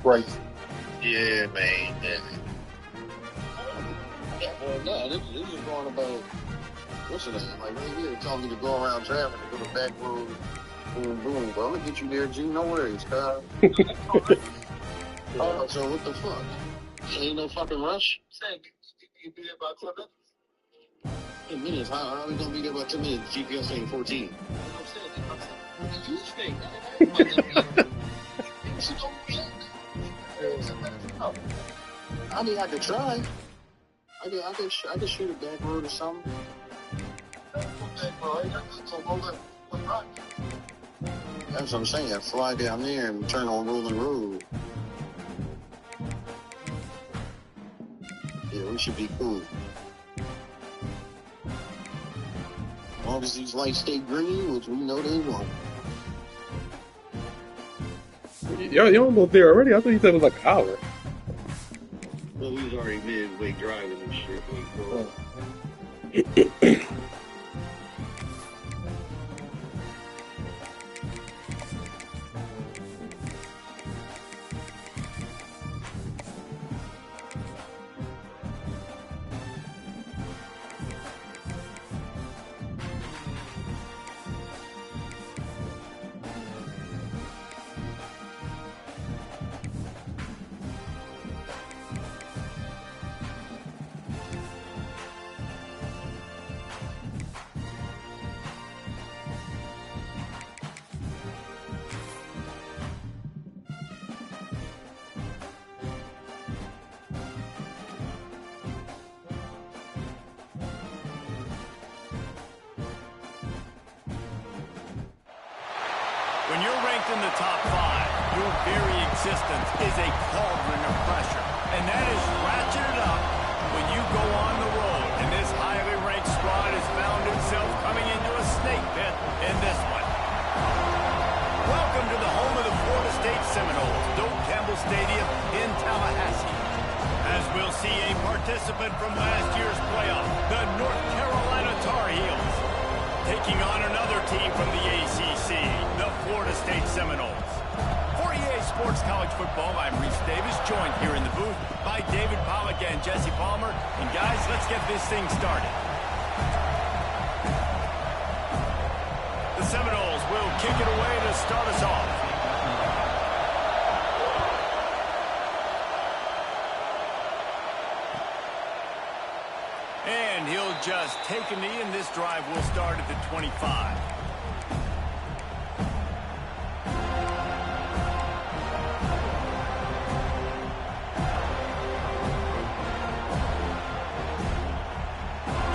Right. Yeah, man. Yeah, well, no, this is going about, what's it name? Like, right here, telling me to go around traffic and go to back road, boom, boom. But I'm going to get you there, G. No worries, cuz. So what the fuck? Ain't no fucking rush? You be there about 10 minutes. 10 minutes? How are we going to be there about 10 minutes? GPS saying 14. You think? I mean, I could try. I could shoot a back road or something. That's what I'm saying. Fly down there and turn on Rolling Road. Yeah, we should be cool. As long as these lights stay green, which we know they won't. You're almost there already. I thought you said it was like an hour. Well, we was already midway driving and shit. When you're ranked in the top 5, your very existence is a cauldron of pressure. And that is ratcheted up when you go on the road. And this highly ranked squad has found itself coming into a snake pit in this one. Welcome to the home of the Florida State Seminoles, Doak Campbell Stadium in Tallahassee. As we'll see a participant from last year's playoff, the North Carolina Tar Heels, taking on another team from the ACC, the Florida State Seminoles. For EA Sports College Football, I'm Reese Davis, joined here in the booth by David Pollack and Jesse Palmer. And guys, let's get this thing started. The Seminoles will kick it away to start us off. And he'll just take a knee, and this drive will start at the 25.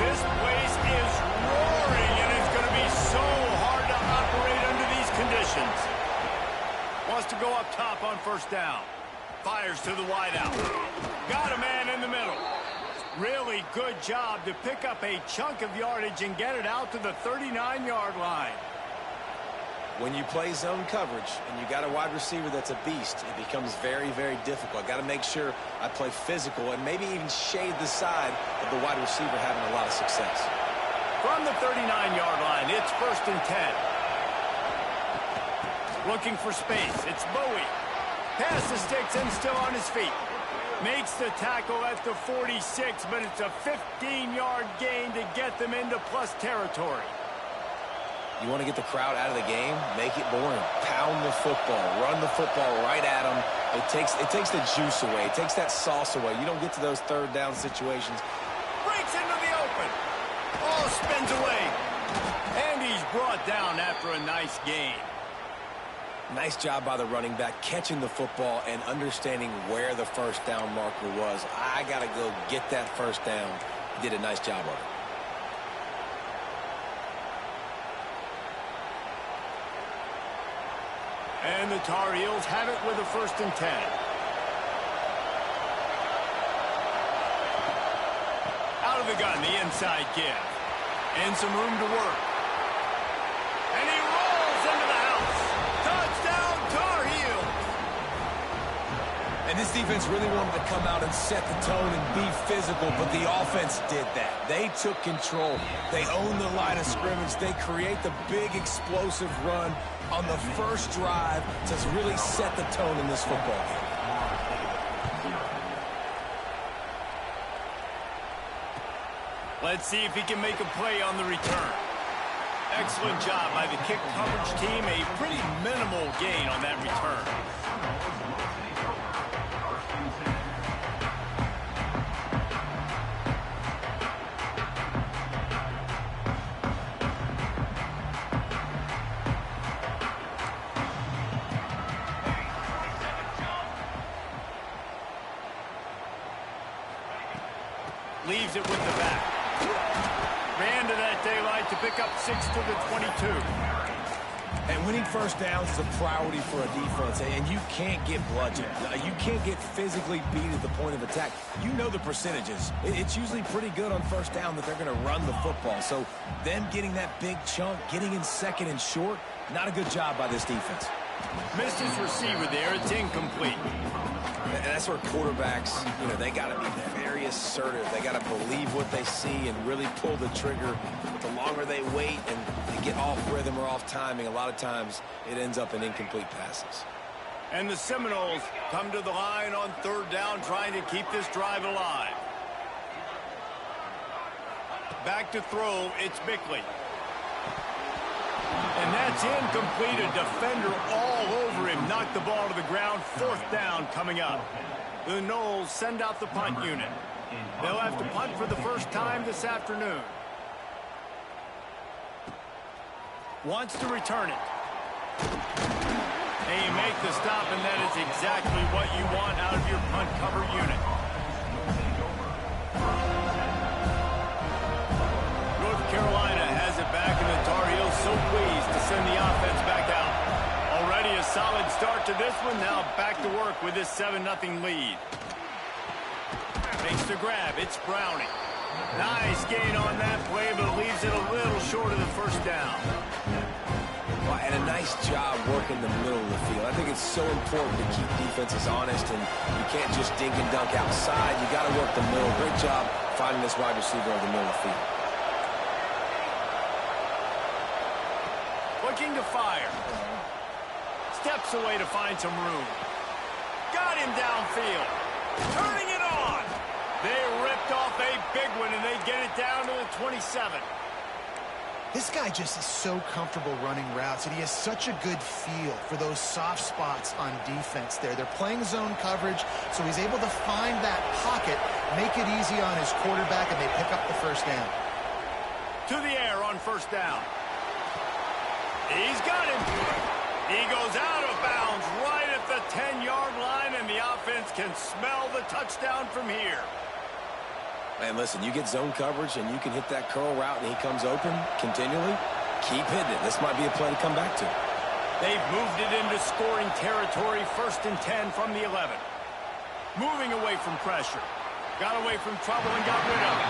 This place is roaring, and it's going to be so hard to operate under these conditions. Wants to go up top on first down. Fires to the wideout. Got a man in the middle. Really good job to pick up a chunk of yardage and get it out to the 39-yard line. When you play zone coverage and you got a wide receiver that's a beast, it becomes very, very difficult. I got to make sure I play physical and maybe even shade the side of the wide receiver having a lot of success. From the 39-yard line, it's 1st and 10. Looking for space. It's Bowie. Pass the sticks and still on his feet. Makes the tackle at the 46, but it's a 15-yard gain to get them into plus territory. You want to get the crowd out of the game? Make it boring. Pound the football. Run the football right at them. It takes the juice away. It takes that sauce away. You don't get to those third down situations. Breaks into the open. Oh, spins away. And he's brought down after a nice gain. Nice job by the running back catching the football and understanding where the first down marker was. I got to go get that first down. He did a nice job of it. And the Tar Heels have it with a 1st and 10. Out of the gun, the inside give. And some room to work. And he rolls into the house. Touchdown, Tar Heels. And this defense really wanted to come out and set the tone and be physical, but the offense did that. They took control. They owned the line of scrimmage. They create the big explosive run on the first drive to really set the tone in this football game. Let's see if he can make a play on the return. Excellent job by the kick coverage team. A pretty minimal gain on that return. Leaves it with the back. Ran to that daylight to pick up 6 to the 22. And winning first downs is a priority for a defense, and you can't get bludgeoned. You can't get physically beat at the point of attack. You know the percentages. It's usually pretty good on first down that they're going to run the football. So them getting that big chunk, getting in second and short, not a good job by this defense. Missed his receiver there. It's incomplete. And that's where quarterbacks, they got to be very assertive. They got to believe what they see and really pull the trigger. But the longer they wait and they get off rhythm or off timing, a lot of times it ends up in incomplete passes. And the Seminoles come to the line on third down, trying to keep this drive alive. Back to throw, it's Bickley. And that's incomplete. A defender all over him. Knocked the ball to the ground. Fourth down coming up. The Noles send out the punt unit. They'll have to punt for the first time this afternoon. Wants to return it. And you make the stop, and that is exactly what you want out of your punt cover unit. North Carolina has it back, and the Tar Heels so pleased to send the offense back out. Already a solid start to this one. Now back to work with this 7-0 lead. Makes the grab. It's Browning. Nice gain on that play, but leaves it a little short of the first down. Well, and a nice job working the middle of the field. I think it's so important to keep defenses honest, and you can't just dink and dunk outside. You got to work the middle. Great job finding this wide receiver over the middle of the field. Looking to fire. Steps away to find some room. Got him downfield. Turning it on. They ripped off a big one, and they get it down to the 27. This guy just is so comfortable running routes, and he has such a good feel for those soft spots on defense there. They're playing zone coverage, so he's able to find that pocket, make it easy on his quarterback, and they pick up the first down. To the air on first down. He's got him. He goes out of bounds right at the 10-yard line, and the offense can smell the touchdown from here. Man, listen, you get zone coverage and you can hit that curl route and he comes open continually. Keep hitting it. This might be a play to come back to. They've moved it into scoring territory, 1st and 10 from the 11. Moving away from pressure. Got away from trouble and got rid of it.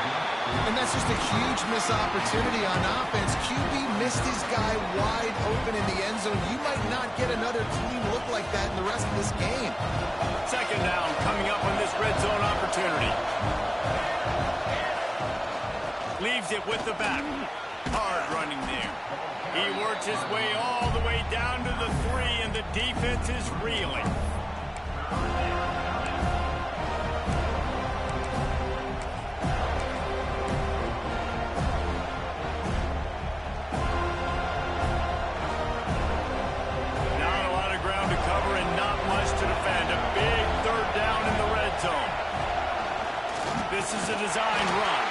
And that's just a huge missed opportunity on offense. QB missed his guy wide open in the end zone. You might not get another clean look like that in the rest of this game. Second down coming up on this red zone opportunity. Leaves it with the back. Hard running there. He works his way all the way down to the 3, and the defense is reeling. Not a lot of ground to cover and not much to defend. A big third down in the red zone. This is a designed run.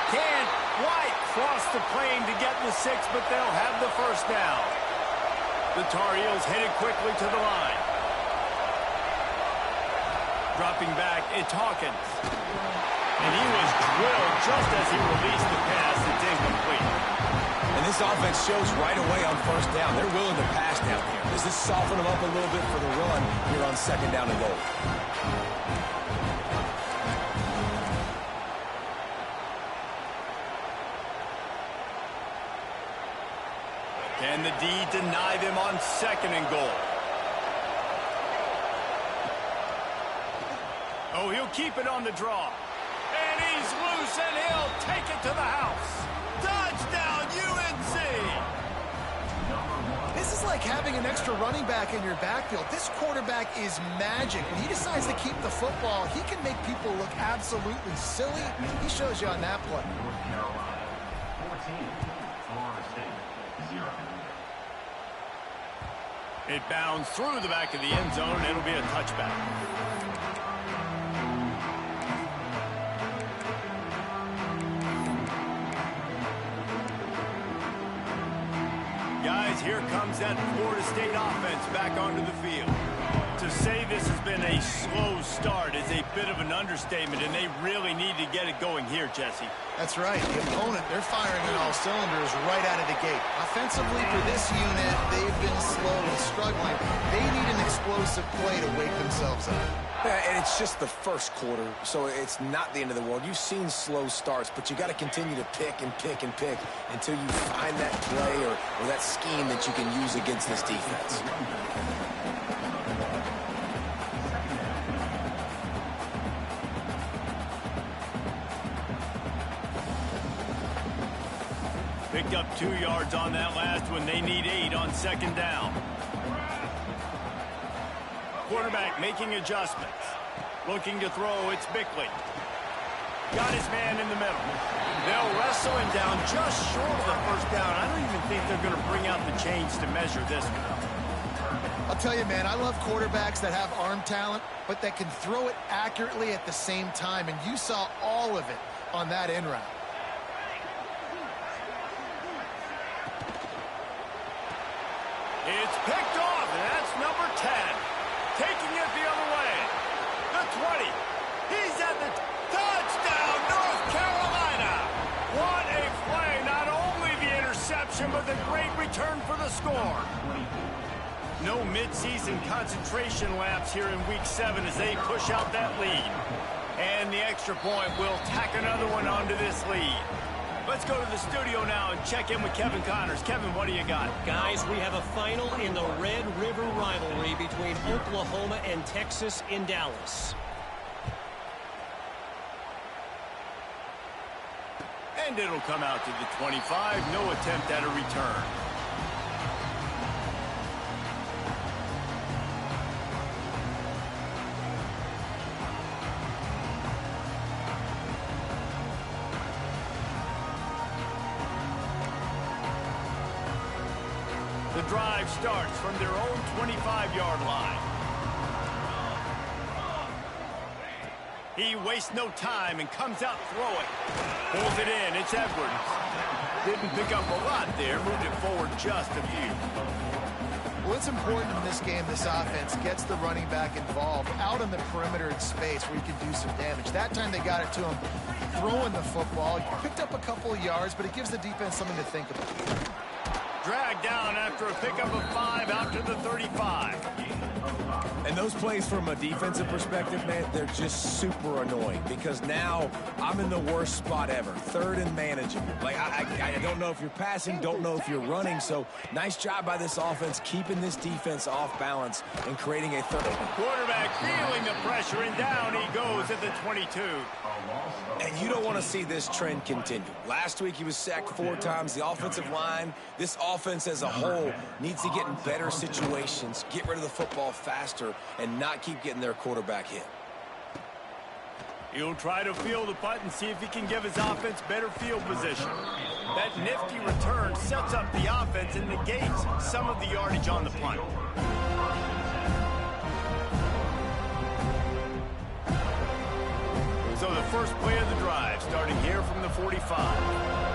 Can't quite cross the plane to get the 6, but they'll have the first down. The Tar Heels headed quickly to the line. Dropping back, it's Hawkins. And he was drilled just as he released the pass. It's incomplete. And this offense shows right away on first down. They're willing to pass down here. This is soften them up a little bit for the run here on 2nd down and goal. Can the D deny them on 2nd and goal? Oh, he'll keep it on the draw. And he's loose, and he'll take it to the house. Touchdown, UNC! This is like having an extra running back in your backfield. This quarterback is magic. When he decides to keep the football, he can make people look absolutely silly. He shows you on that play. It bounds through the back of the end zone. It'll be a touchback. Guys, here comes that Florida State offense back onto the field. To say this has been a slow start is a bit of an understatement, and they really need to get it going here, Jesse. That's right. The opponent, they're firing on all cylinders right out of the gate. Offensively, for this unit, they've been slow and struggling. They need an explosive play to wake themselves up. Yeah, and it's just the first quarter, so it's not the end of the world. You've seen slow starts, but you got to continue to pick and pick and pick until you find that play or that scheme that you can use against this defense. Picked up 2 yards on that last one. They need 8 on second down. Quarterback making adjustments. Looking to throw, it's Bickley. Got his man in the middle. They'll wrestle him down just short of the first down. I don't even think they're going to bring out the chains to measure this one. I'll tell you, man, I love quarterbacks that have arm talent, but that can throw it accurately at the same time, and you saw all of it on that end route. It's picked off, and that's number 10. Taking it the other way. The 20. He's at the touchdown, North Carolina. What a play. Not only the interception, but the great return for the score. No midseason concentration laps here in Week 7 as they push out that lead. And the extra point will tack another one onto this lead. Let's go to the studio now and check in with Kevin Connors. Kevin, what do you got? Guys, we have a final in the Red River rivalry between Oklahoma and Texas in Dallas. And it'll come out to the 25. No attempt at a return. The drive starts from their own 25-yard line. He wastes no time and comes out throwing. Pulls it in. It's Edwards. Didn't pick up a lot there. Moved it forward just a few. Well, it's important in this game, this offense gets the running back involved out on the perimeter in space where he can do some damage. That time they got it to him throwing the football. Picked up a couple of yards, but it gives the defense something to think about. Dragged down after a pickup of 5 out to the 35. And those plays from a defensive perspective, man, they're just super annoying because now I'm in the worst spot ever. Third and manageable. Like, I don't know if you're passing, don't know if you're running. So nice job by this offense keeping this defense off balance and creating a third. Quarterback feeling the pressure, and down he goes at the 22. And you don't want to see this trend continue. Last week he was sacked 4 times. The offensive line, this offense as a whole needs to get in better situations, get rid of the football faster, and not keep getting their quarterback hit. He'll try to field the punt and see if he can give his offense better field position. That nifty return sets up the offense and negates some of the yardage on the punt. So the first play of the drive, starting here from the 45.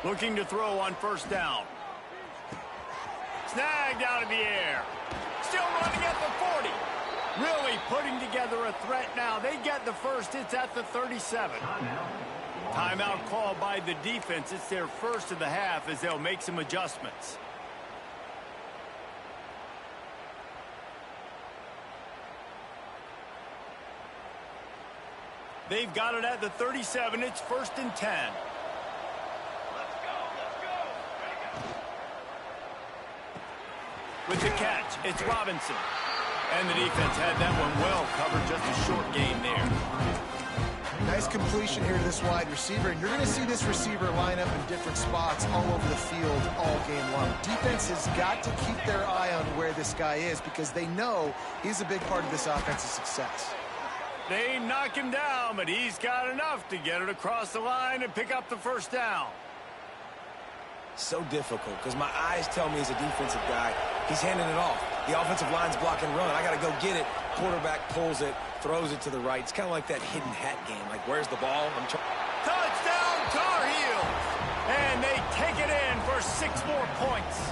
Looking to throw on first down. Snagged out of the air. Still running at the 40. Really putting together a threat now. They get the first. It's at the 37. Timeout called by the defense. It's their first of the half as they'll make some adjustments. They've got it at the 37. It's 1st and 10. With the catch, it's Robinson. And the defense had that one well covered, just a short gain there. Nice completion here to this wide receiver, and you're going to see this receiver line up in different spots all over the field all game long. Defense has got to keep their eye on where this guy is because they know he's a big part of this offensive success. They knock him down, but he's got enough to get it across the line and pick up the first down. So difficult because my eyes tell me as a defensive guy, he's handing it off. The offensive line's blocking run. I got to go get it. Quarterback pulls it, throws it to the right. It's kind of like that hidden hat game. Like, where's the ball? Touchdown, Tar Heels! And they take it in for 6 more points.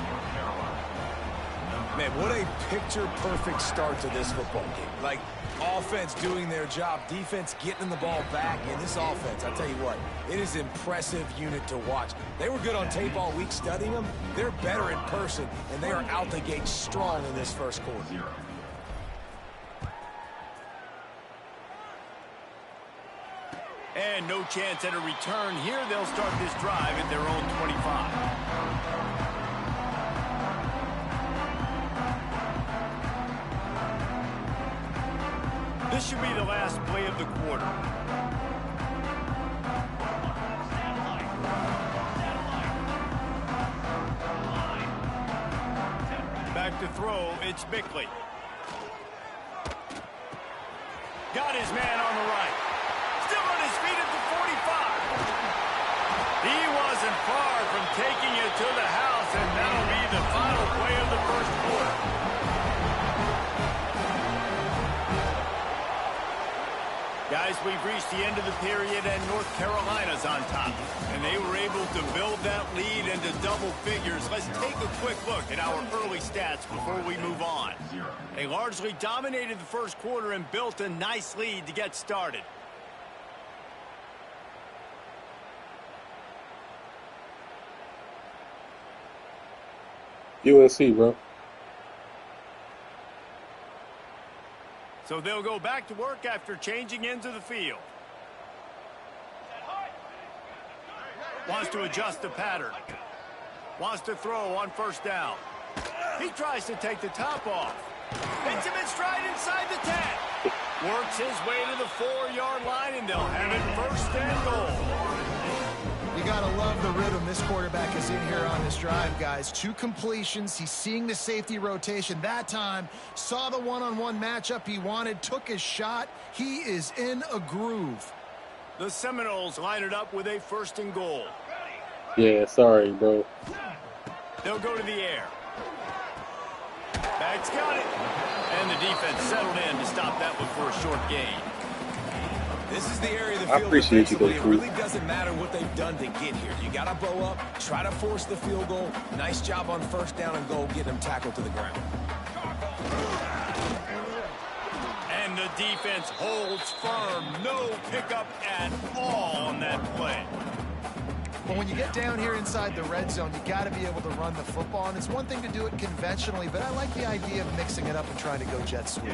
Man, what a picture-perfect start to this football game. Like, offense doing their job, defense getting the ball back, and this offense, I tell you what, it is an impressive unit to watch. They were good on tape all week studying them. They're better in person, and they are out the gate strong in this first quarter. And no chance at a return here. They'll start this drive at their own 25. This should be the last play of the quarter. Back to throw, it's Bickley. Got his man on the right. Still on his feet at the 45. He wasn't far from taking it to the house, and that'll be the final play of the first quarter. Guys, we've reached the end of the period, and North Carolina's on top. And they were able to build that lead into double figures. Let's take a quick look at our early stats before we move on. They largely dominated the first quarter and built a nice lead to get started. UNC, bro. So they'll go back to work after changing into the field. Wants to adjust the pattern. Wants to throw on first down. He tries to take the top off. Hits him in stride inside the 10. Works his way to the 4-yard line, and they'll have it first and goal. You got to love the rhythm this quarterback is in here on this drive, guys. 2 completions. He's seeing the safety rotation that time. Saw the one-on-one matchup he wanted. Took his shot. He is in a groove. The Seminoles line it up with a first and goal. Yeah, sorry, bro. They'll go to the air. Bag's got it. And the defense settled in to stop that one for a short gain. This is the area of the I field appreciate you, defensively. Goat It Bih. really doesn't matter what they've done to get here. You got to bow up, try to force the field goal. Nice job on first down and goal, getting them tackled to the ground. And the defense holds firm. No pickup at all on that play. But when you get down here inside the red zone, you got to be able to run the football. And it's one thing to do it conventionally, but I like the idea of mixing it up and trying to go jet sweep.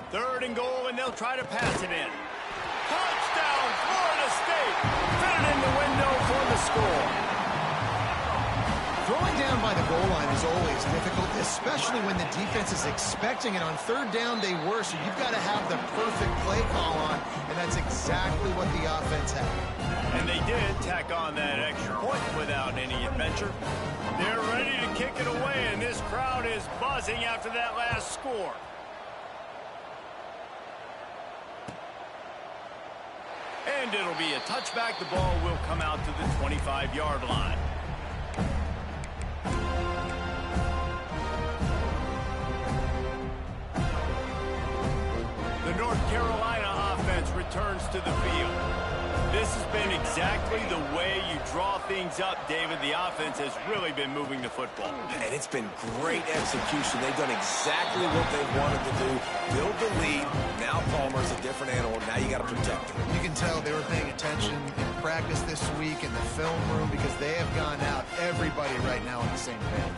Third and goal, and they'll try to pass it in. Touchdown, Florida State. Fit it in the window for the score. Throwing down by the goal line is always difficult, especially when the defense is expecting it. On third down, they were, so you've got to have the perfect play call on, and that's exactly what the offense had. And they did tack on that extra point without any adventure. They're ready to kick it away, and this crowd is buzzing after that last score. And it'll be a touchback. The ball will come out to the 25-yard line. The North Carolina offense returns to the field. This has been exactly the way you draw things up, David. The offense has really been moving the football. And it's been great execution. They've done exactly what they wanted to do. Build the lead. Now Palmer's a different animal. Now you got to protect him. You can tell they were paying attention in practice this week in the film room because they have gone out, everybody right now on the same page.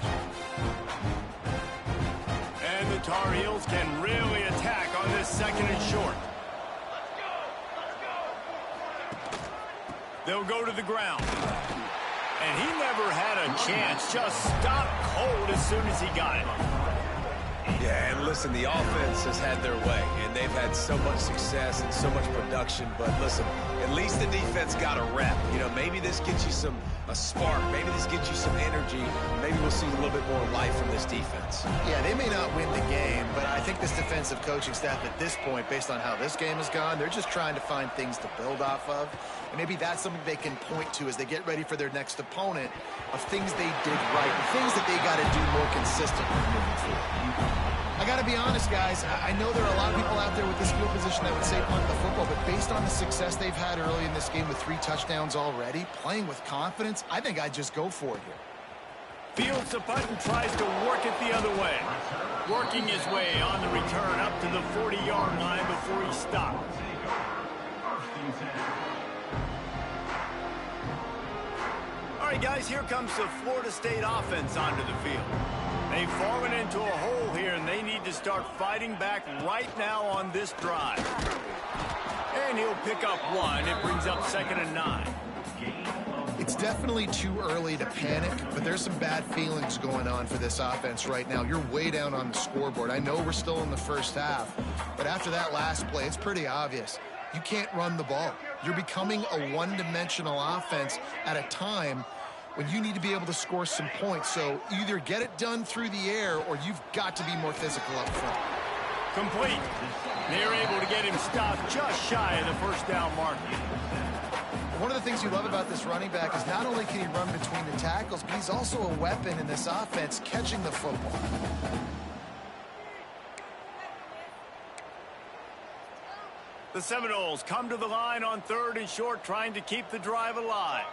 And the Tar Heels can really attack on this second and short. They'll go to the ground. And he never had a chance. Just stopped cold as soon as he got it. Yeah, and listen, the offense has had their way, and they've had so much success and so much production. But listen, at least the defense got a rep. You know, maybe this gets you a spark. Maybe this gets you some energy. Maybe we'll see a little bit more life from this defense. Yeah, they may not win the game, but I think this defensive coaching staff at this point, based on how this game has gone, they're just trying to find things to build off of. And maybe that's something they can point to as they get ready for their next opponent, of things they did right and things that they got to do more consistently moving forward. I got to be honest, guys. I know there are a lot of people out there with this field position that would say punt the football, but based on the success they've had early in this game with 3 touchdowns already, playing with confidence, I think I'd just go for it here. Fields the punt and tries to work it the other way. Working his way on the return up to the 40-yard line before he stops. All right, guys, here comes the Florida State offense onto the field. They've fallen into a hole here, and they need to start fighting back right now on this drive. And he'll pick up 1. It brings up 2nd and 9. It's definitely too early to panic, but there's some bad feelings going on for this offense right now. You're way down on the scoreboard. I know we're still in the first half, but after that last play, it's pretty obvious. You can't run the ball. You're becoming a one-dimensional offense at a time when you need to be able to score some points. So either get it done through the air or you've got to be more physical up front. Complete. They're able to get him stopped just shy of the first down marker. One of the things you love about this running back is not only can he run between the tackles, but he's also a weapon in this offense catching the football. The Seminoles come to the line on 3rd and short, trying to keep the drive alive.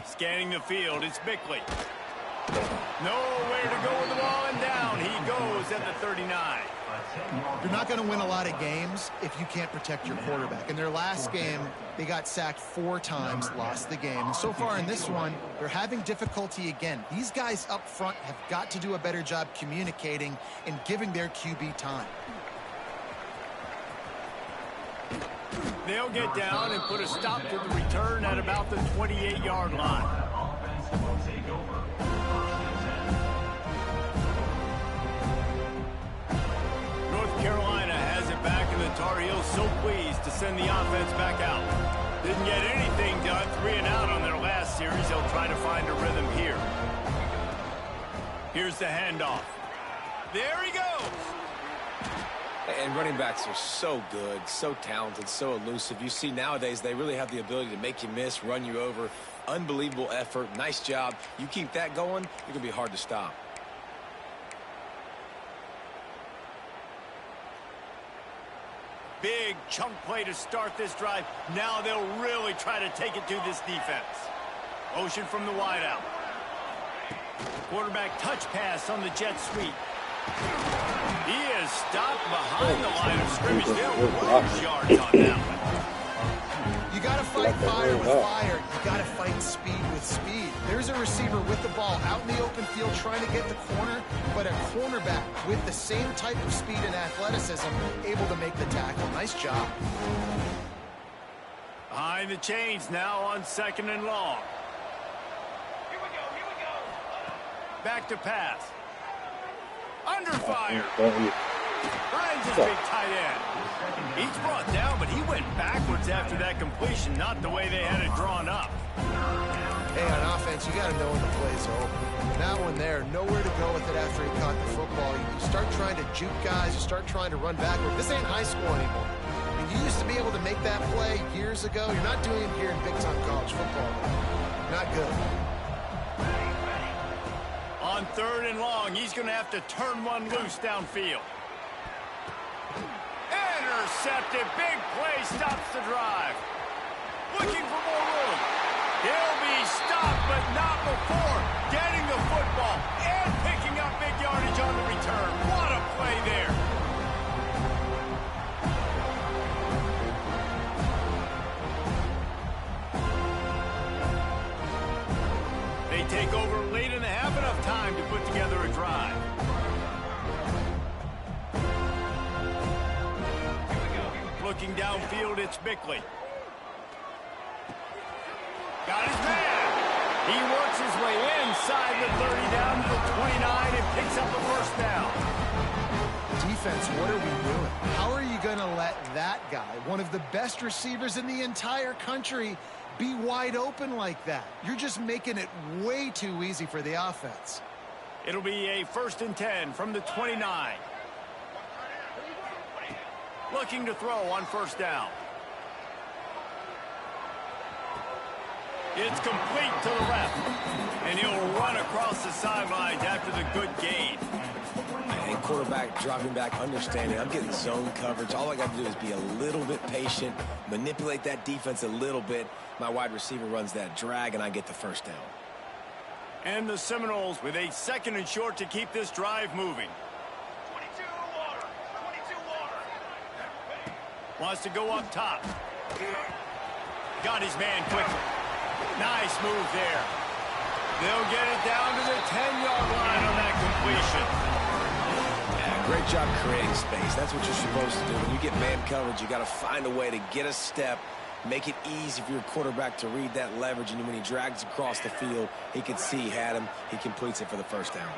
Scanning the field, it's Bickley. Nowhere to go with the ball, and down he goes at the 39. You're not going to win a lot of games if you can't protect your quarterback. In their last game, they got sacked 4 times, lost the game. And so far in this one, they're having difficulty again. These guys up front have got to do a better job communicating and giving their QB time. They'll get down and put a stop to the return at about the 28-yard line. North Carolina has it back, and the Tar Heels so pleased to send the offense back out. Didn't get anything done, 3 and out on their last series. They'll try to find a rhythm here. Here's the handoff. There he goes. And running backs are so good, so talented, so elusive. You see nowadays they really have the ability to make you miss, run you over. Unbelievable effort. Nice job. You keep that going, you're going to be hard to stop. Big chunk play to start this drive. Now they'll really try to take it to this defense. Motion from the wideout. Quarterback touch pass on the jet sweep. He is stopped behind the line of scrimmage. They'll lose yards on that one. You got to fight fire with fire. You got to fight speed with speed. There's a receiver with the ball out in the open field trying to get the corner, but a cornerback with the same type of speed and athleticism able to make the tackle. Nice job. Behind the chains now on 2nd and long. Back to pass. Under fire. Finds his big tight end. He's brought down, but he went backwards after that completion, not the way they had it drawn up. Hey, on offense, you got to know when the play's over. That one there, nowhere to go with it after he caught the football. You start trying to juke guys, you start trying to run backward. This ain't high school anymore. I mean, you used to be able to make that play years ago. You're not doing it here in big-time college football. Not good. On 3rd and long, he's going to have to turn one loose downfield. Intercepted. Big play stops the drive. Looking for more room. He'll be stopped, but not before getting the football and picking up big yardage on the return. What a play there. They take over late in the half, enough time to put together a drive. Looking downfield, it's Bickley. Got his man. He works his way inside the 30 down to the 29 and picks up a first down. Defense, what are we doing? How are you going to let that guy, one of the best receivers in the entire country, be wide open like that? You're just making it way too easy for the offense. It'll be a 1st and 10 from the 29. Looking to throw on 1st down. It's complete to the left. And he'll run across the sidelines after the good gain. And quarterback dropping back, understanding I'm getting zone coverage. All I got to do is be a little bit patient, manipulate that defense a little bit. My wide receiver runs that drag, and I get the first down. And the Seminoles with a 2nd and short to keep this drive moving. 22 water. Wants to go up top. Got his man quickly. Nice move there. They'll get it down to the 10-yard line on that completion. Yeah, great job creating space. That's what you're supposed to do. When you get man coverage, you got to find a way to get a step, make it easy for your quarterback to read that leverage, and when he drags across the field, he can see he had him. He completes it for the first down.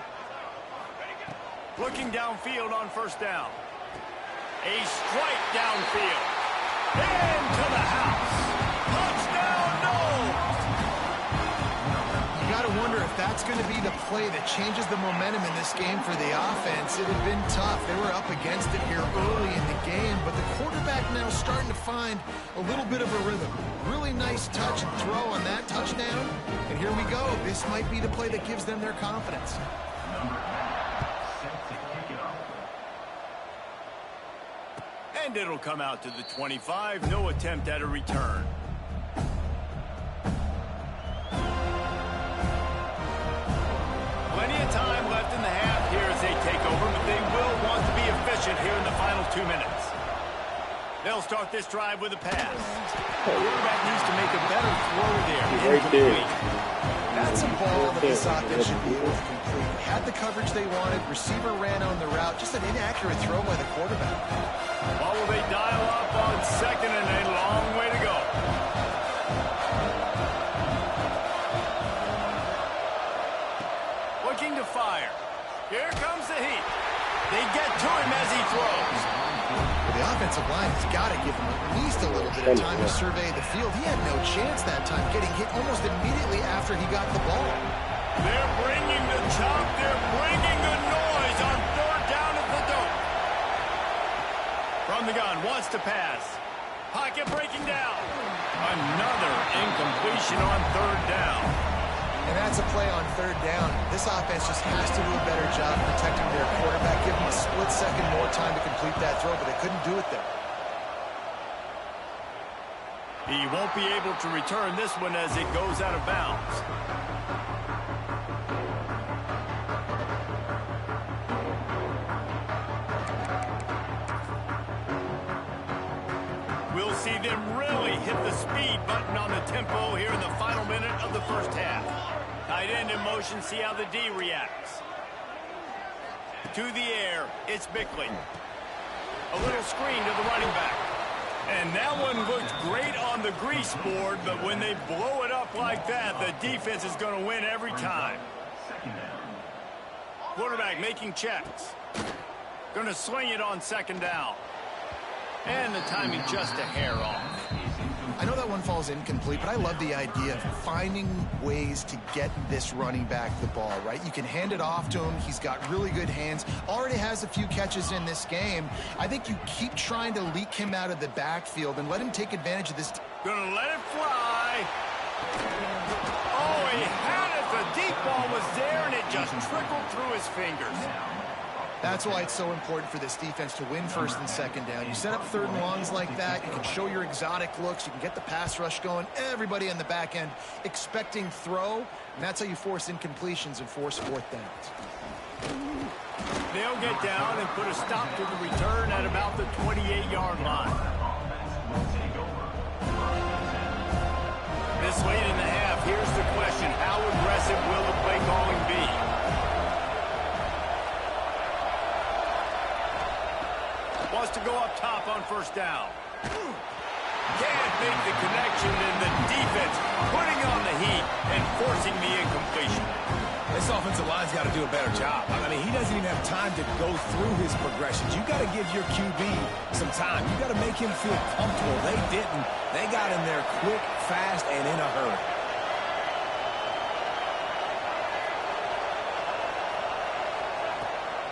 Looking downfield on 1st down. A strike downfield. Into the house. Touchdown, Noles! You got to wonder if that's going to be the play that changes the momentum in this game for the offense. It had been tough. They were up against it here early in the game, but the quarterback now starting to find a little bit of a rhythm. Really nice touch and throw on that touchdown. And here we go. This might be the play that gives them their confidence. And it'll come out to the 25. No attempt at a return. Plenty of time left in the half here as they take over, but they will want to be efficient here in the final 2 minutes. They'll start this drive with a pass. The quarterback needs to make a better throw there. Incomplete. That's a ball that this offense should be able to complete. Had the coverage they wanted, receiver ran on the route, just an inaccurate throw by the quarterback. Well, will they dial up on 2nd and a long way to go? Looking to fire. Here comes the heat. They get to him as he throws. The offensive line has got to give him at least a little bit of time to survey the field. He had no chance that time, getting hit almost immediately after he got the ball. They're bringing the chop. They're bringing the noise on 3rd down at the Dome. From the gun, wants to pass. Pocket breaking down. Another incompletion on 3rd down. And that's a play on 3rd down. This offense just has to do a better job protecting their quarterback. Give him a split second more time to complete that throw, but they couldn't do it there. He won't be able to return this one as it goes out of bounds. We'll see them really hit the speed button on the tempo here in the final minute of the 1st half. Tight end in motion, see how the D reacts. To the air, it's Bickley. A little screen to the running back. And that one looked great on the grease board, but when they blow it up like that, the defense is going to win every time. Quarterback making checks. Going to sling it on 2nd down. And the timing just a hair off. I know that one falls incomplete, but I love the idea of finding ways to get this running back the ball, right? You can hand it off to him. He's got really good hands. Already has a few catches in this game. I think you keep trying to leak him out of the backfield and let him take advantage of this. Gonna let it fly. Oh, he had it. The deep ball was there, and it just trickled through his fingers. That's why it's so important for this defense to win 1st and 2nd down. You set up 3rd and longs like that. You can show your exotic looks. You can get the pass rush going. Everybody on the back end expecting throw, and that's how you force incompletions and force 4th downs. They'll get down and put a stop to the return at about the 28-yard line. This late in the half, here's the question. How aggressive will the play calling be? Wants to go up top on 1st down. Can't make the connection, and the defense putting on the heat and forcing the incompletion. This offensive line's got to do a better job. I mean, he doesn't even have time to go through his progressions. You got to give your QB some time. You got to make him feel comfortable. They didn't. They got in there quick, fast, and in a hurry.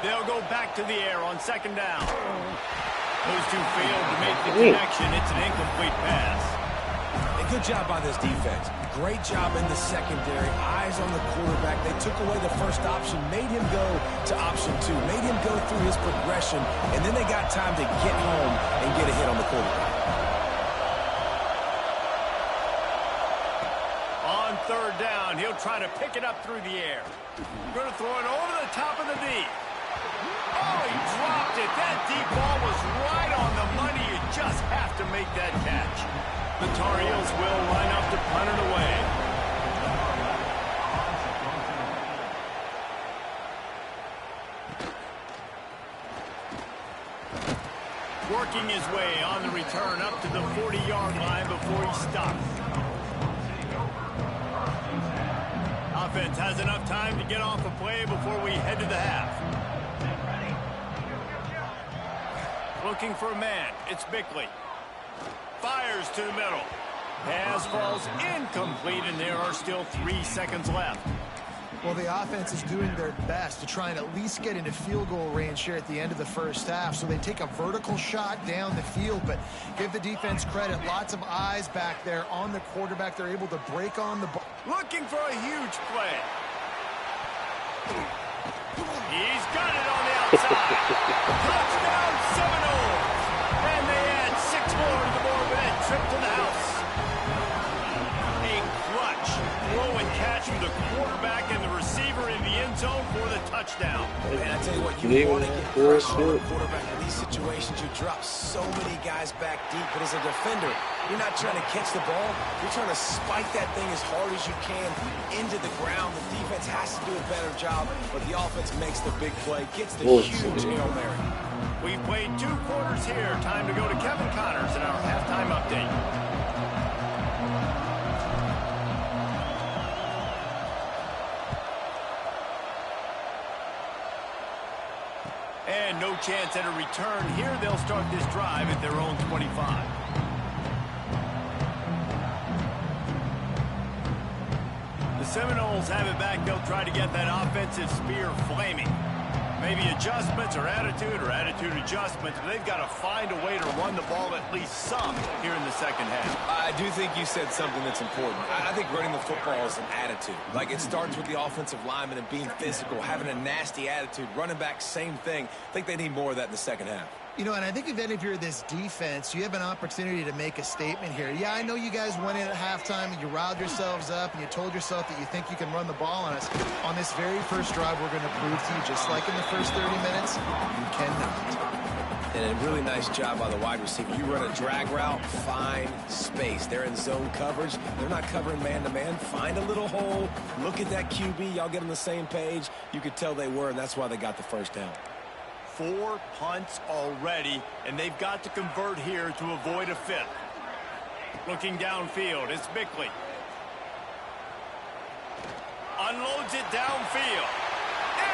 They'll go back to the air on second down. Those two failed to make the connection. It's an incomplete pass. A good job by this defense. Great job in the secondary. Eyes on the quarterback. They took away the first option, made him go to option 2, made him go through his progression, and then they got time to get home and get a hit on the quarterback. On third down, he'll try to pick it up through the air. Going to throw it over the top of the knee. Oh, he dropped it. That deep ball was right on the money. You just have to make that catch. The Tar Heels will line up to punt it away. Working his way on the return up to the 40-yard line before he stops. Offense has enough time to get off a play before we head to the half. Looking for a man. It's Bickley. Fires to the middle. Pass falls incomplete, and there are still 3 seconds left. Well, the offense is doing their best to try and at least get into field goal range here at the end of the first half. So they take a vertical shot down the field, but give the defense credit. Lots of eyes back there on the quarterback. They're able to break on the ball. Looking for a huge play. He's got it on the outside. Touchdown Seminoles. And they add 6 more to the board with that trip to the house. A clutch throw and catch from the quarterback and the receiver in the end zone for the touchdown. And I tell you what, you want to get pressure on the quarterback in these situations. You drop so many guys back deep, but as a defender, you're not trying to catch the ball. You're trying to spike that thing as hard as you can into the ground. The defense has to do a better job, but the offense makes the big play, gets the huge Hail Mary. We've played 2 quarters here. Time to go to Kevin Connors in our halftime update. And no chance at a return here. They'll start this drive at their own 25. The Seminoles have it back. They'll try to get that offensive spear flaming. Maybe adjustments or attitude adjustments, but they've got to find a way to run the ball at least some here in the second half. I do think you said something that's important. I think running the football is an attitude. Like, it starts with the offensive lineman and being physical, having a nasty attitude. Running back, same thing. I think they need more of that in the second half. You know, and I think if you're this defense, you have an opportunity to make a statement here. Yeah, I know you guys went in at halftime and you riled yourselves up and you told yourself that you think you can run the ball on us. On this very first drive, we're going to prove to you, just like in the first 30 minutes, you cannot. And a really nice job by the wide receiver. You run a drag route, find space. They're in zone coverage. They're not covering man-to-man. Find a little hole. Look at that QB. Y'all get on the same page. You could tell they were, and that's why they got the first down. 4 punts already, and they've got to convert here to avoid a 5th. Looking downfield, it's Bickley. Unloads it downfield.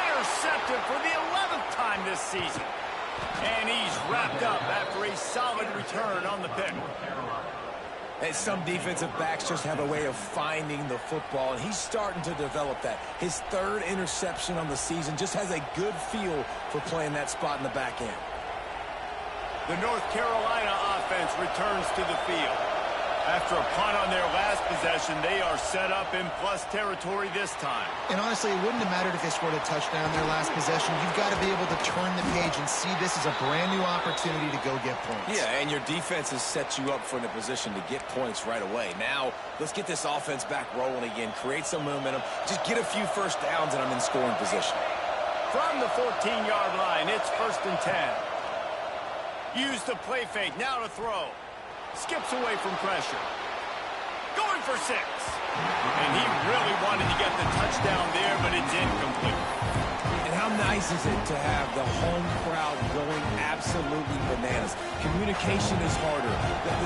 Intercepted for the 11th time this season. And he's wrapped up after a solid return on the pick. And some defensive backs just have a way of finding the football, and he's starting to develop that. His 3rd interception on the season, just has a good feel for playing that spot in the back end. The North Carolina offense returns to the field. After a punt on their last possession, they are set up in plus territory this time. And honestly, it wouldn't have mattered if they scored a touchdown their last possession. You've got to be able to turn the page and see this as a brand new opportunity to go get points. Yeah, and your defense has set you up for the position to get points right away. Now, let's get this offense back rolling again, create some momentum, just get a few first downs, and I'm in scoring position. From the 14-yard line, it's 1st and 10. Use the play fake, now to throw. Skips away from pressure. Going for 6. And he really wanted to get the touchdown there, but it's incomplete. And how nice is it to have the home crowd going absolutely bananas? communication is harder.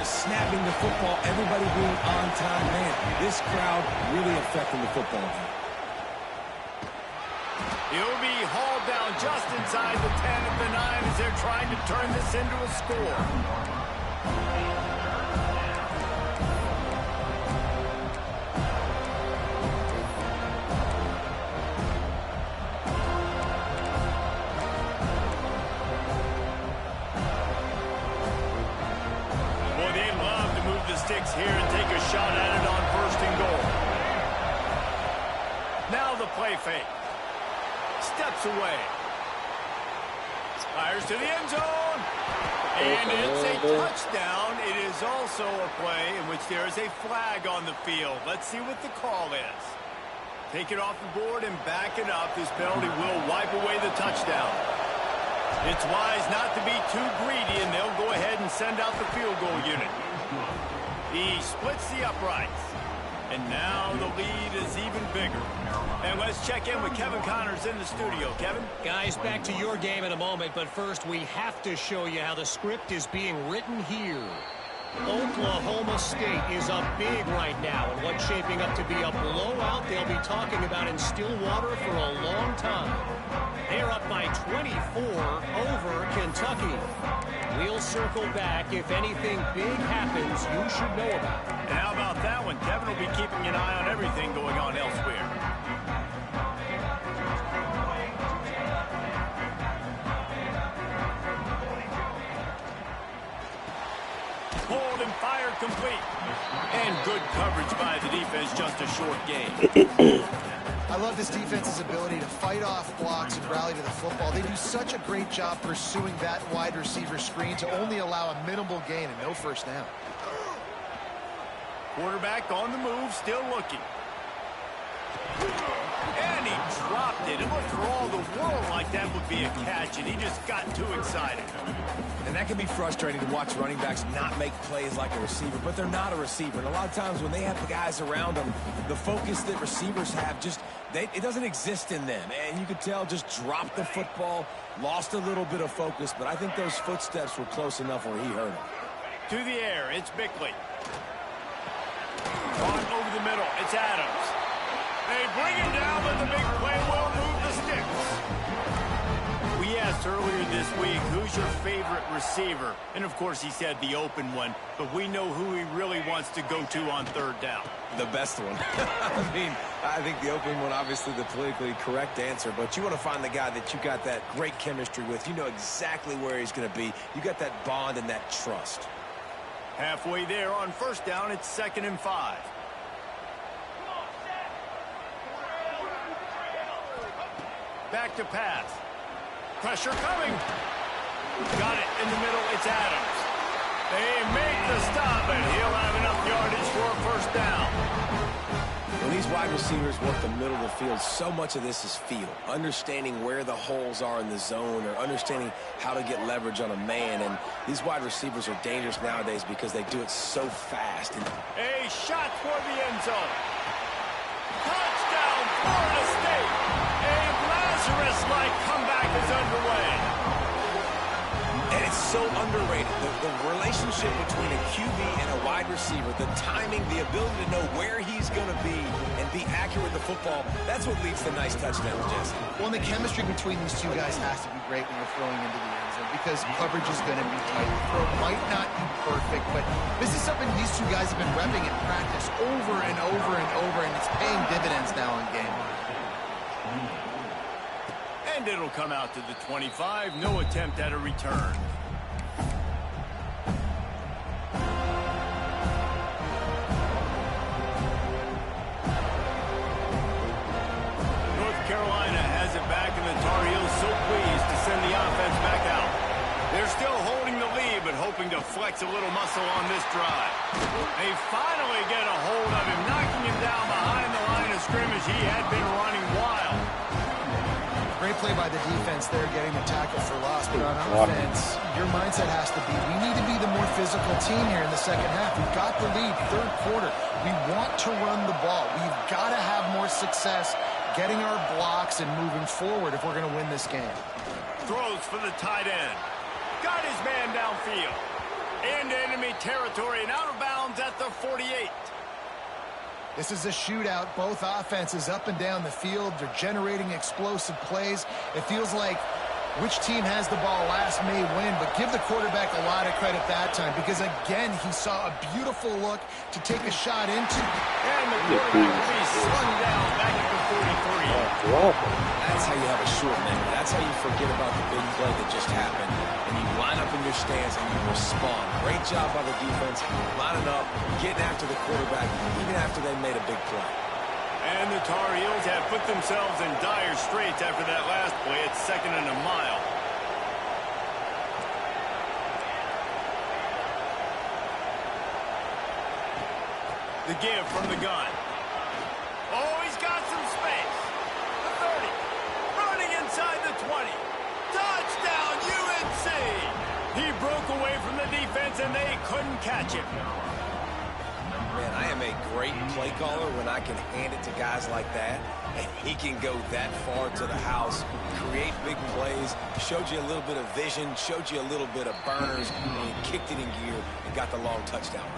The snapping the football, everybody being on time. Man, this crowd really affecting the football game. He'll be hauled down just inside the 10 at the 9 as they're trying to turn this into a score. Boy, they love to move the sticks here and take a shot at it on 1st and goal. Now the play fake. Steps away. Fires to the end zone. And it's a touchdown. It is also a play in which there is a flag on the field. Let's see what the call is. Take it off the board and back it up. This penalty will wipe away the touchdown. It's wise not to be too greedy, and they'll go ahead and send out the field goal unit. He splits the uprights. And now the lead is even bigger. And let's check in with Kevin Connors in the studio. Kevin? Guys, back to your game in a moment, but first we have to show you how the script is being written here. Oklahoma State is up big right now, and what's shaping up to be a blowout they'll be talking about in Stillwater for a long time. They're up by 24 over Kentucky. We'll circle back. If anything big happens, you should know about it. And how about that one? Kevin will be keeping an eye on everything going on elsewhere. Hold and fire complete. And good coverage by the defense, just a short game. I love this defense's ability to fight off blocks and rally to the football. They do such a great job pursuing that wide receiver screen to only allow a minimal gain and no first down. Quarterback on the move, still looking. And he dropped it. It looked for all the world like that would be a catch, and he just got too excited. And that can be frustrating to watch running backs not make plays like a receiver, but they're not a receiver. And a lot of times when they have the guys around them, the focus that receivers have it doesn't exist in them. And you could tell just dropped the football, lost a little bit of focus, but I think those footsteps were close enough where he heard him. To the air, it's Bickley. Caught over the middle, it's Adams. They bring him down, but the big play will move the sticks. We asked earlier this week, who's your favorite receiver? And, of course, he said the open one, but we know who he really wants to go to on 3rd down. The best one. I think the open one, obviously the politically correct answer, but you want to find the guy that you got that great chemistry with. You know exactly where he's going to be. You got that bond and that trust. Halfway there on 1st down, it's 2nd and 5. Back to pass. Pressure coming. Got it in the middle. It's Adams. They make the stop, and he'll have enough yardage for a 1st down. When these wide receivers work the middle of the field, so much of this is feel. Understanding where the holes are in the zone or understanding how to get leverage on a man. And these wide receivers are dangerous nowadays because they do it so fast. A shot for the end zone. Touchdown, Florida State. A Lazarus-like comeback is underway. And it's so underrated. The relationship between a QB and a wide receiver, the timing, the ability to know where he's going to be and be accurate with the football, that's what leads to nice touchdowns, Jesse. Well, and the chemistry between these two guys has to be great when you're throwing into the end zone because coverage is going to be tight. The throw might not be perfect, but this is something these two guys have been repping in practice over and over and over, and it's paying dividends now in game. And it'll come out to the 25. No attempt at a return. North Carolina has it back, and the Tar Heels so pleased to send the offense back out. They're still holding the lead, but hoping to flex a little muscle on this drive. They finally get a hold of him, knocking him down behind the line of scrimmage. He had been running wild. Great play by the defense there, getting the tackle for loss. But on offense, your mindset has to be, we need to be the more physical team here in the second half. We've got the lead, 3rd quarter. We want to run the ball. We've got to have more success getting our blocks and moving forward if we're going to win this game. Throws for the tight end. got his man downfield. Into enemy territory and out of bounds at the 48. This is a shootout. Both offenses up and down the field. They're generating explosive plays. It feels like which team has the ball last may win, but give the quarterback a lot of credit that time because, again, he saw a beautiful look to take a shot into. And the quarterback will be slung down back at the 43. That's how you have a short minute. That's how you forget about the big play that just happened. And you line up in your stance and you respond. Great job by the defense, lining up, getting after the quarterback, even after they made a big play. And the Tar Heels have put themselves in dire straits after that last play at 2nd and a mile. The give from the gun. Oh, he's got some space. The 30. Running inside the 20. Touchdown, UNC! He broke away from the defense and they couldn't catch him. Man, I am a great play caller when I can hand it to guys like that, and he can go that far to the house, create big plays, showed you a little bit of vision, showed you a little bit of burners, and he kicked it in gear and got the long touchdown.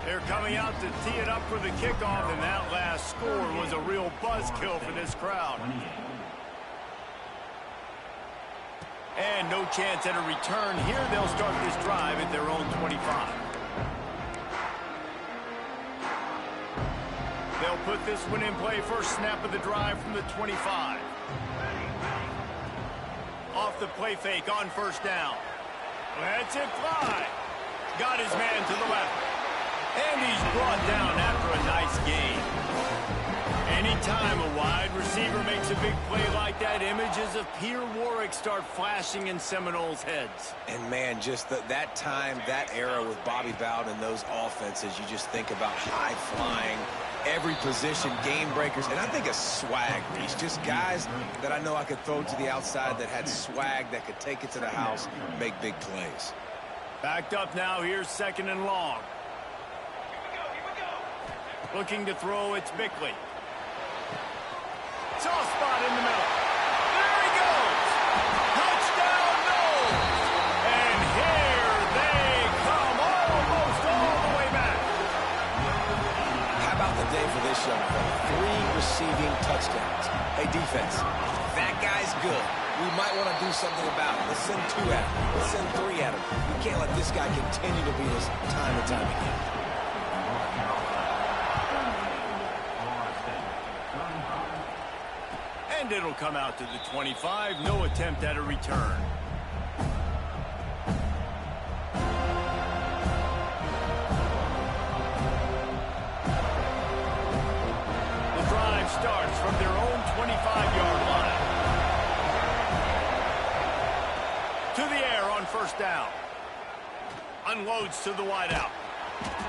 They're coming out to tee it up for the kickoff, and that last score was a real buzzkill for this crowd. And no chance at a return here. They'll start this drive at their own 25. They'll put this one in play first snap of the drive from the 25. Off the play fake on first down. Lets it fly. Got his man to the left. And he's brought down after a nice gain. Anytime a wide receiver makes a big play like that, images of Peter Warrick start flashing in Seminoles' heads. And, man, just that time, that era with Bobby Bowden and those offenses, you just think about high-flying, every position, game breakers, and I think a swag piece. Just guys that I know I could throw to the outside that had swag, that could take it to the house, make big plays. Backed up now, here's 2nd and long. Looking to throw, it's Bickley. Soft spot in the middle. There he goes. Touchdown, Knowles. And here they come, almost all the way back. How about the day for this young fella? 3 receiving touchdowns. Hey, defense, that guy's good. We might want to do something about it. Let's send 2 at him. Let's send 3 at him. We can't let this guy continue to beat us time and time again. And it'll come out to the 25. No attempt at a return. The drive starts from their own 25-yard line. To the air on first down. Unloads to the wideout.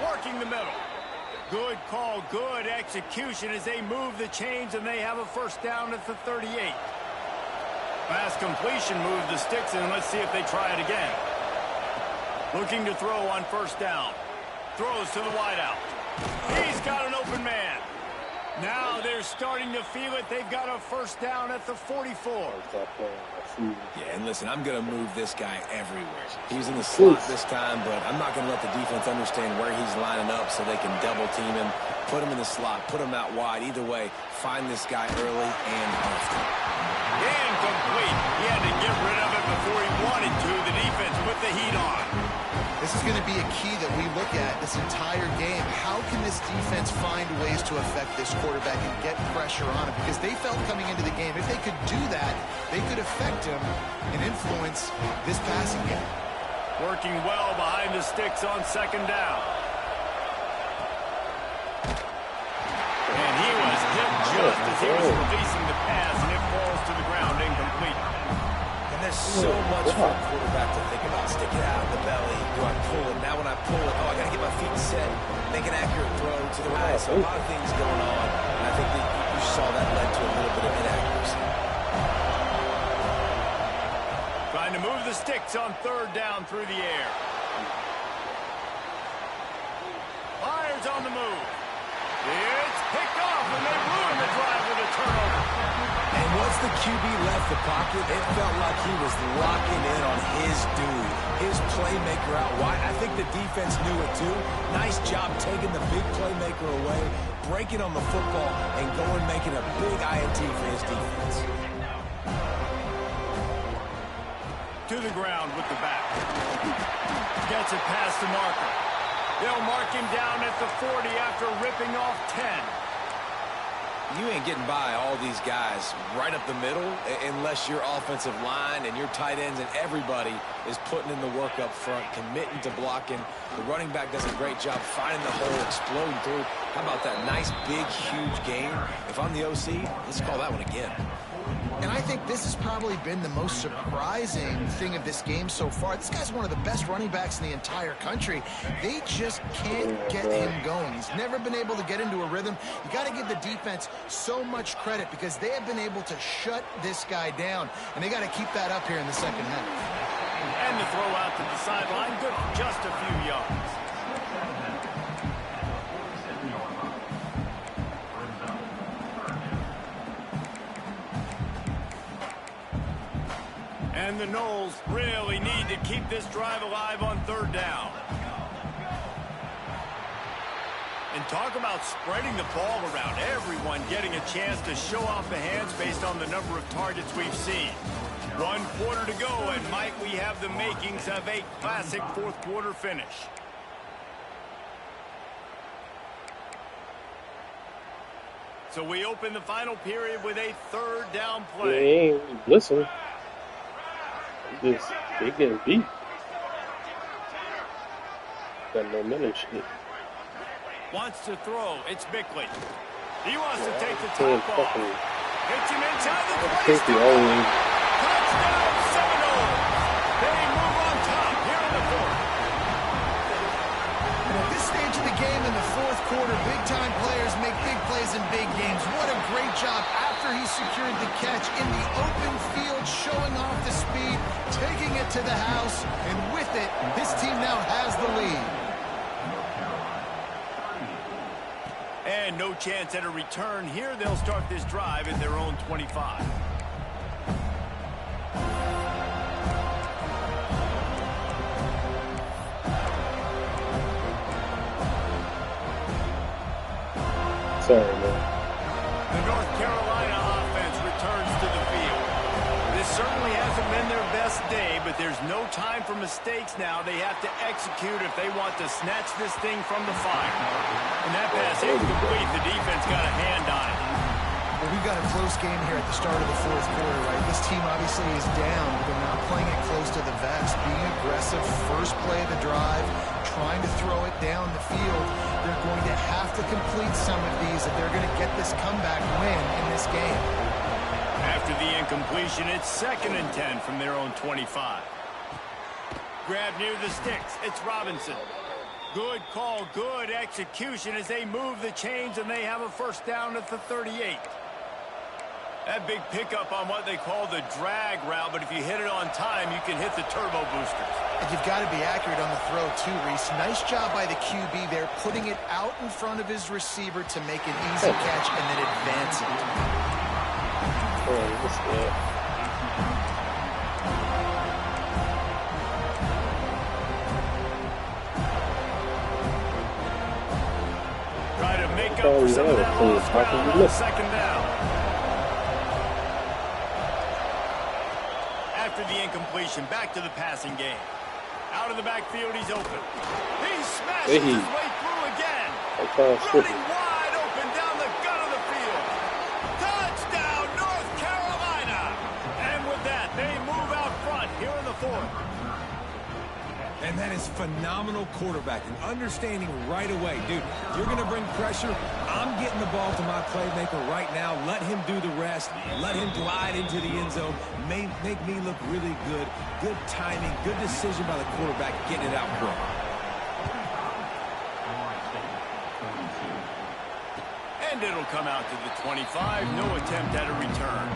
Working the middle. Good call, good execution as they move the chains, and they have a first down at the 38. Pass completion, move the sticks, and let's see if they try it again. Looking to throw on first down. Throws to the wideout. He's got an open man. Now they're starting to feel it. They've got a first down at the 44. Yeah, and listen, I'm going to move this guy everywhere. He's in the slot this time, but I'm not going to let the defense understand where he's lining up so they can double team him, put him in the slot, put him out wide. Either way, find this guy early and often. Incomplete. He had to get rid of it before he wanted to. The defense put the heat on. This is going to be a key that we look at this entire game. How can this defense find ways to affect this quarterback and get pressure on him? Because they felt coming into the game, if they could do that, they could affect him and influence this passing game. Working well behind the sticks on second down. And he was hit just as he was releasing the pass, and it falls to the ground incomplete. And there's so much for a quarterback to think about. Stick it out of the belly. Do I pull it? Now when I pull it, oh, I got to get my feet set. Make an accurate throw to the right. So a lot of things going on. And I think that you saw that led to a little bit of inaccuracy. Trying to move the sticks on third down through the air. Fires on the move. It's picked off, and they ruin the drive with a turnover. And once the QB left the pocket, it felt like he was locking in on his dude. playmaker out wide. I think the defense knew it too. Nice job taking the big playmaker away, breaking on the football, and going making a big INT for his defense. To the ground with the back. Gets it past the marker. They'll mark him down at the 40 after ripping off 10. You ain't getting by all these guys right up the middle unless your offensive line and your tight ends and everybody is putting in the work up front, committing to blocking. The running back does a great job finding the hole, exploding through. How about that nice, big, huge game? If I'm the OC, let's call that one again. And I think this has probably been the most surprising thing of this game so far. This guy's one of the best running backs in the entire country. They just can't get him going. He's never been able to get into a rhythm. You got to give the defense so much credit because they have been able to shut this guy down, and they got to keep that up here in the second half. And the throw out to the sideline, good for just a few yards. And the Knowles really need to keep this drive alive on third down. And talk about spreading the ball around. Everyone getting a chance to show off the hands based on the number of targets we've seen. 1 quarter to go, and might we have the makings of a classic fourth quarter finish. So we open the final period with a third down play. Hey, listen. They getting beat. Got no minute shit. Wants to throw. It's Bickley. He wants to take the top off. Hits him inside the 20. Touchdown Seminoles. They move on top here in the fourth. And at this stage of the game in the fourth quarter, big-time players make big plays in big games. What a great job after he secured the catch in the open field, showing off the speed, taking it to the house, and with it, this team now has the lead. And no chance at a return here. They'll start this drive at their own 25. Sorry, man. The North Carolina offense returns to the field. This certainly hasn't been their best day, but there's no time for mistakes now. They have to execute if they want to snatch this thing from the fire. And that pass is complete. The defense got a hand on it. Well, we've got a close game here at the start of the fourth quarter, right? This team obviously is down, but they're not playing it close to the vest. Being aggressive, first play of the drive, trying to throw it down the field. They're going to have to complete some of these if they're going to get this comeback win in this game. After the incompletion, it's 2nd and 10 from their own 25. Grab near the sticks. It's Robinson. Good call, good execution as they move the chains, and they have a first down at the 38. That big pickup on what they call the drag route, but if you hit it on time, you can hit the turbo boosters. And you've got to be accurate on the throw, too, Reese. Nice job by the QB there, putting it out in front of his receiver to make an easy catch and then advance it. Try to make up for some of that lost ground on the second down. After the incompletion, back to the passing game. Out of the backfield, he's open. He smashes his way through again. Running wide open down the gut of the field. Touchdown, North Carolina. And with that, they move out front here in the fourth. And that is phenomenal quarterbacking, understanding right away. Dude, you're going to bring pressure. I'm getting the ball to my playmaker right now. Let him do the rest. Let him glide into the end zone. Make me look really good. Good timing, good decision by the quarterback, getting it out quick. And it'll come out to the 25. No attempt at a return.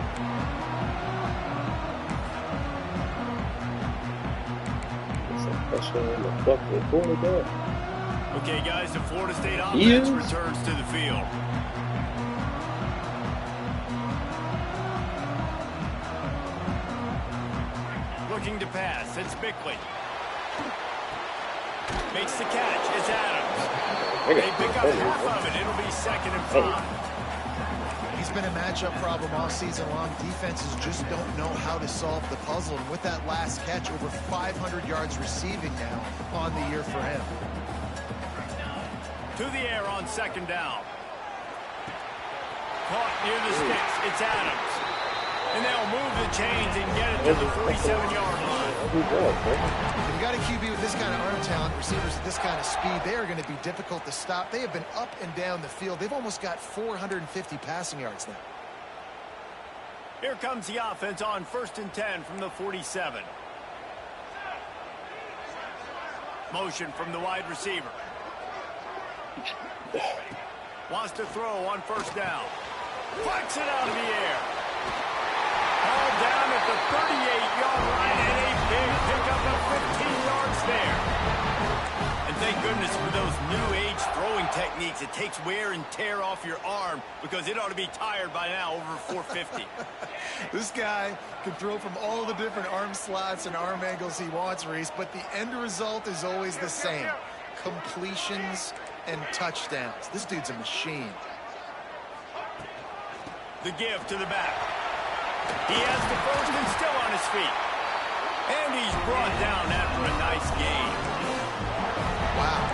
Okay, guys, the Florida State offense returns to the field. Looking to pass. It's Bickley. Makes the catch. It's Adams. They pick up half of it. It'll be 2nd and 5. He's been a matchup problem all season long. Defenses just don't know how to solve the puzzle. And with that last catch, over 500 yards receiving now on the year for him. To the air on 2nd down. Caught near the sticks. It's Adams. And they'll move the chains and get it to the 47-yard line. When you got a QB with this kind of arm talent, receivers with this kind of speed, they are going to be difficult to stop. They have been up and down the field. They've almost got 450 passing yards now. Here comes the offense on 1st and 10 from the 47. Motion from the wide receiver. Wants to throw on 1st down. Flicks it out of the air. All down at the 38-yard line, and a big pickup of 15 yards there. And thank goodness for those new age throwing techniques. It takes wear and tear off your arm because it ought to be tired by now, over 450. This guy can throw from all the different arm slots and arm angles he wants, Reese, but the end result is always the same. Completions and touchdowns. This dude's a machine. The give to the back. He has the first and still on his feet. And he's brought down after a nice gain. Wow.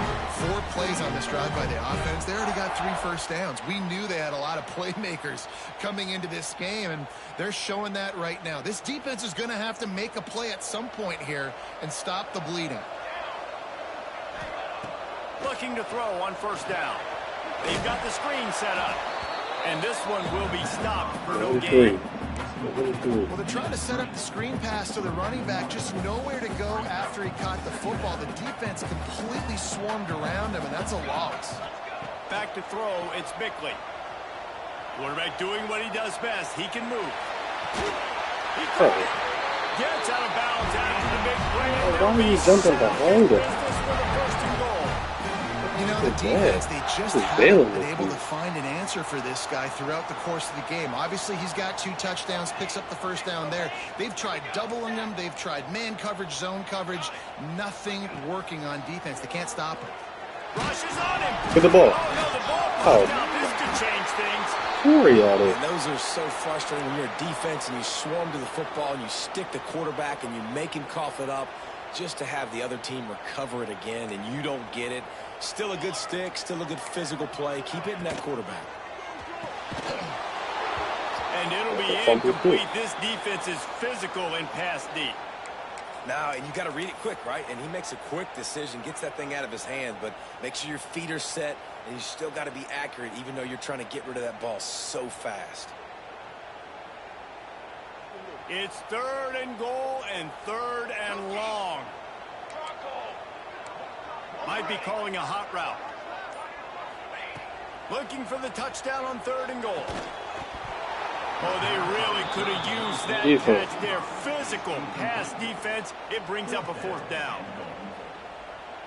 4 plays on this drive by the offense. They already got 3 first downs. We knew they had a lot of playmakers coming into this game, and they're showing that right now. This defense is going to have to make a play at some point here and stop the bleeding. Looking to throw on 1st down. They've got the screen set up. And this one will be stopped for no gain. Well, they're trying to set up the screen pass to the running back, just nowhere to go after he caught the football. The defense completely swarmed around him, and that's a loss. Back to throw, it's Bickley. Quarterback doing what he does best. He can move. He gets out of bounds after the big play. Why are you jumping behind him? You know, the defense, they just haven't been able to find an answer for this guy throughout the course of the game. Obviously, he's got 2 touchdowns, picks up the first down there. They've tried doubling him. They've tried man coverage, zone coverage. Nothing working on defense. They can't stop him. Rushes on him. To the ball. Oh, no, the ball popped out. This could change things. Worry at it. And those are so frustrating when you're a defense and you swarm to the football and you stick the quarterback and you make him cough it up just to have the other team recover it again and you don't get it. Still a good stick, still a good physical play. Keep hitting that quarterback. And it'll be incomplete. This defense is physical and pass deep. Now, and you got to read it quick, right? And he makes a quick decision, gets that thing out of his hand, but make sure your feet are set, and you still got to be accurate, even though you're trying to get rid of that ball so fast. It's 3rd and goal and 3rd and long. Might be calling a hot route. Looking for the touchdown on 3rd and goal. Oh, they really could have used that catch there. Physical pass defense. It brings up a 4th down.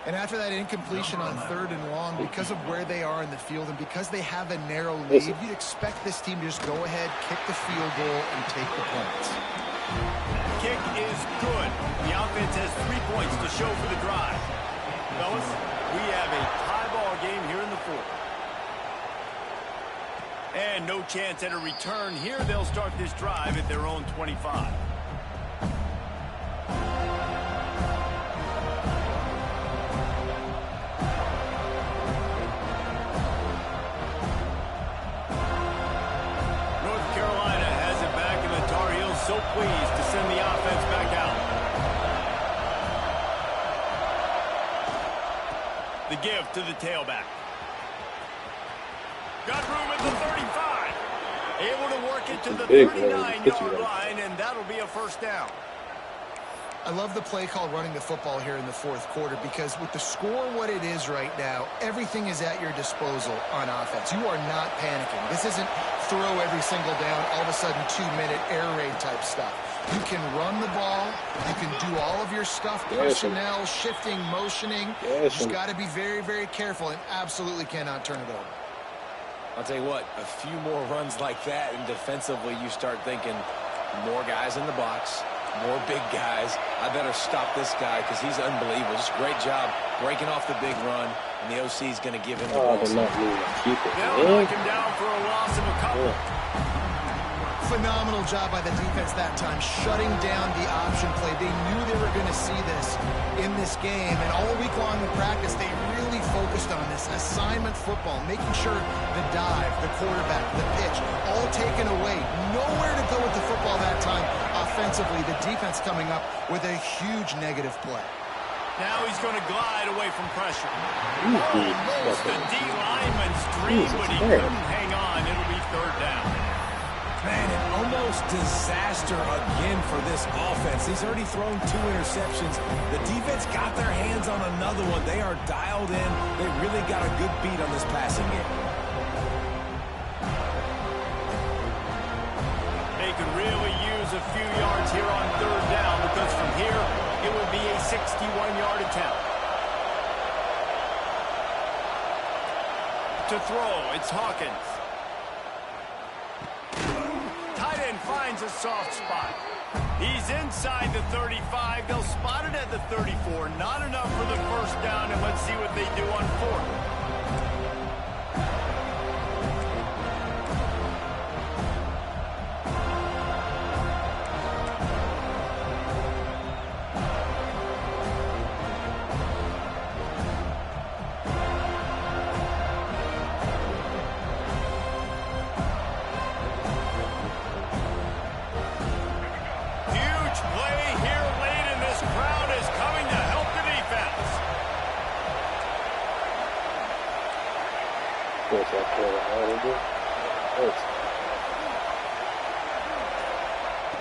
And after that incompletion on 3rd and long, because of where they are in the field and because they have a narrow lead, you'd expect this team to just go ahead, kick the field goal, and take the points. Kick is good. The offense has 3 points to show for the drive. Fellas, we have a tie ball game here in the 4th. And no chance at a return here. They'll start this drive at their own 25. North Carolina has it back, and the Tar Heels so pleased to send the offense back out. The give to the tailback. Got room at the 35. Able to work it to the 39-yard line, and that'll be a 1st down. I love the play call running the football here in the 4th quarter because with the score what it is right now, everything is at your disposal on offense. You are not panicking. This isn't throw every single down, all of a sudden 2-minute air raid type stuff. You can run the ball. You can do all of your stuff, personnel, shifting, motioning. You just got to be very, very careful and absolutely cannot turn it over. I'll tell you what, a few more runs like that, and defensively you start thinking more guys in the box, More big guys. I better stop this guy because he's unbelievable. Just great job breaking off the big run, and the OC is going to give him the ball. They're not really keep it. They'll knock him down for a loss of a couple. Phenomenal job by the defense that time, shutting down the option play. They knew they were going to see this in this game, and all week long in practice, they really focused on this assignment football, making sure the dive, the quarterback, the pitch, all taken away. Nowhere to go with the football that time offensively. The defense coming up with a huge negative play. Now he's going to glide away from pressure. Almost the D lineman's dream, but he couldn't hang on. It'll be third down. Man, an almost disaster again for this offense. He's already thrown 2 interceptions. The defense got their hands on another one. They are dialed in. They really got a good beat on this passing game. They could really use a few yards here on third down because from here, it would be a 61-yard attempt. To throw, it's Hawkins. Tight end finds a soft spot. He's inside the 35. They'll spot it at the 34. Not enough for the first down, and let's see what they do on fourth.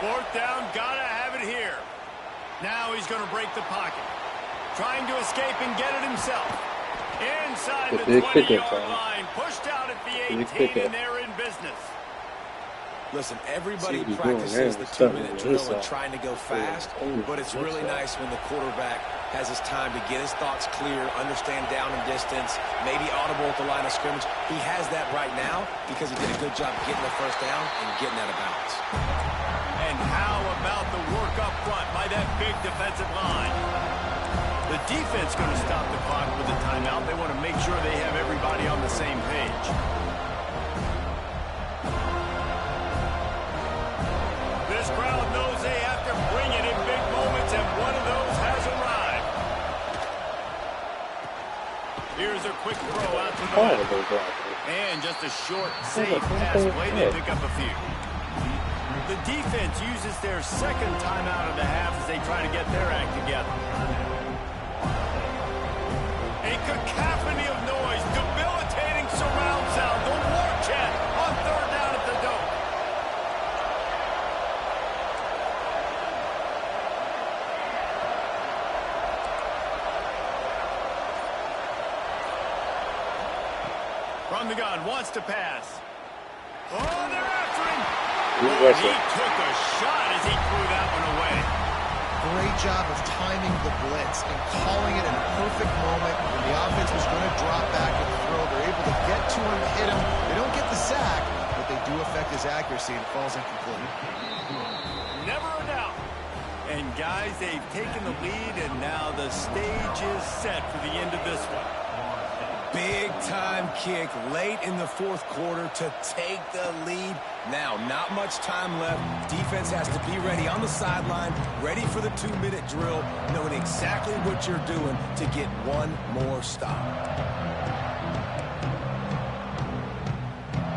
Fourth down, gotta have it here. Now he's going to break the pocket. Trying to escape and get it himself. Inside the 20-yard line. Pushed out at the 18, and they're in business. Listen, everybody practices the 2-minute drill and trying to go fast, but it's really nice when the quarterback has his time to get his thoughts clear, understand down and distance, maybe audible at the line of scrimmage. He has that right now because he did a good job getting the first down and getting out of bounds. And how about the work up front by that big defensive line? The defense going to stop the clock with a timeout. They want to make sure they have everybody on the same page. This crowd knows they have to bring it in big moments, and one of those has arrived. Here's a quick throw out to the left. And just a short, safe pass play. They pick up a few. The defense uses their second timeout of the half as they try to get their act together. A cacophony of noise, debilitating surround sound, the war chant on third down at the Dome. From the gun, wants to pass. Oh, they're after him. He took a shot as he threw that one away. Great job of timing the blitz and calling it in a perfect moment when the offense was going to drop back and throw. They're able to get to him, hit him. They don't get the sack, but they do affect his accuracy and falls incomplete. Never a doubt. And guys, they've taken the lead, and now the stage is set for the end of this one. Big time kick late in the fourth quarter to take the lead. Now, not much time left. Defense has to be ready on the sideline, ready for the 2-minute drill, knowing exactly what you're doing to get one more stop.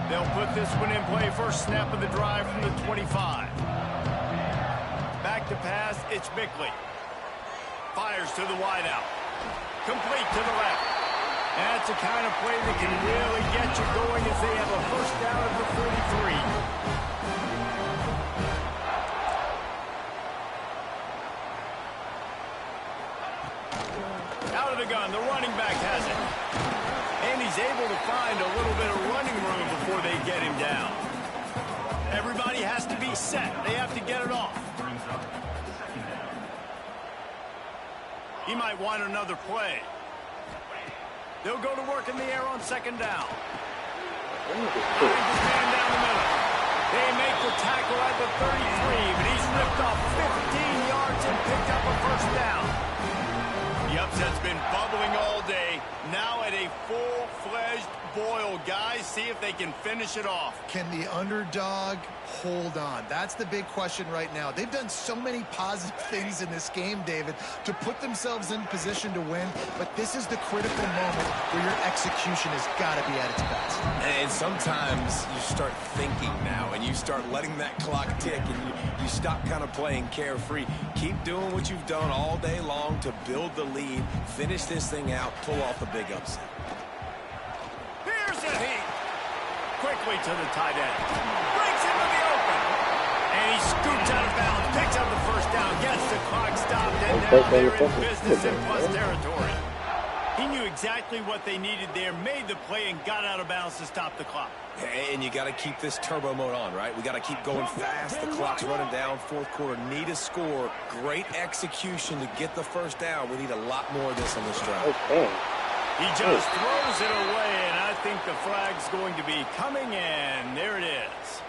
They'll put this one in play. First snap of the drive from the 25. Back to pass, it's Bickley. Fires to the wideout. Complete to the left. That's the kind of play that can really get you going as they have a first down at the 43. Out of the gun, the running back has it. And he's able to find a little bit of running room before they get him down. Everybody has to be set. They have to get it off. He might want another play. They'll go to work in the air on second down. Finds his man down the middle. They make the tackle at the 33, but he's ripped off 15 yards and picked up a first down. The upset's been bubbling all day. Now at a full-fledged boil. Guys, see if they can finish it off. Can the underdog hold on? That's the big question right now. They've done so many positive things in this game, David, to put themselves in position to win, but this is the critical moment where your execution has got to be at its best. And sometimes you start thinking now, and you start letting that clock tick, and you stop kind of playing carefree. Keep doing what you've done all day long to build the lead, finish this thing out, pull off the big upset. Here's a heat. Quickly to the tight end. Breaks into the open. And he scoots out of bounds, picks up the first down, gets the clock stopped, and now they're in business in plus territory. He knew exactly what they needed there, made the play, and got out of bounds to stop the clock. And you got to keep this turbo mode on, right? We got to keep going fast. The clock's running down. Fourth quarter, need a score. Great execution to get the first down. We need a lot more of this on this drive. Okay. He just throws it away, and I think the flag's going to be coming in. There it is.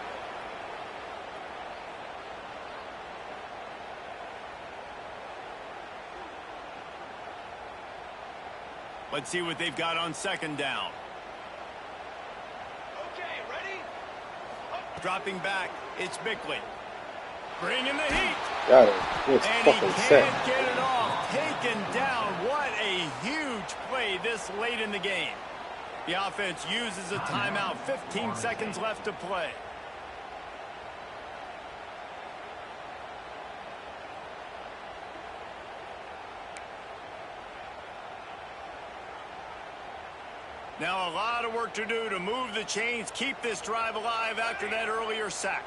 Let's see what they've got on second down. Okay, ready? Dropping back, it's Bickley. Bringing the heat. Got it. It's And he fucking can't set. get it off. Taken down. What a huge play this late in the game. The offense uses a timeout. 15 seconds left to play. Now a lot of work to do to move the chains, keep this drive alive after that earlier sack.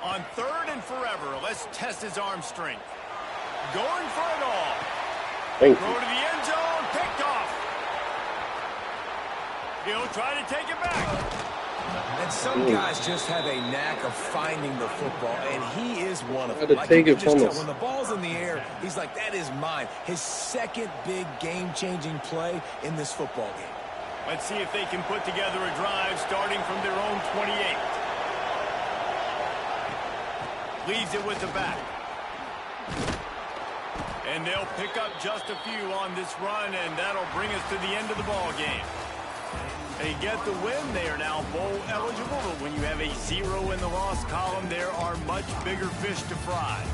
On third and forever, let's test his arm strength. Going for it all. Thank Throw you. to the end zone, picked off. He'll try to take it back. And some guys just have a knack of finding the football, and he is one of them. Had to take you it can just from tell, us. when the ball's in the air, he's like, that is mine. His second big game-changing play in this football game. Let's see if they can put together a drive starting from their own 28. Leaves it with the back. And they'll pick up just a few on this run, and that'll bring us to the end of the ball game. They get the win. They are now bowl eligible, but when you have a 0 in the loss column, there are much bigger fish to fry.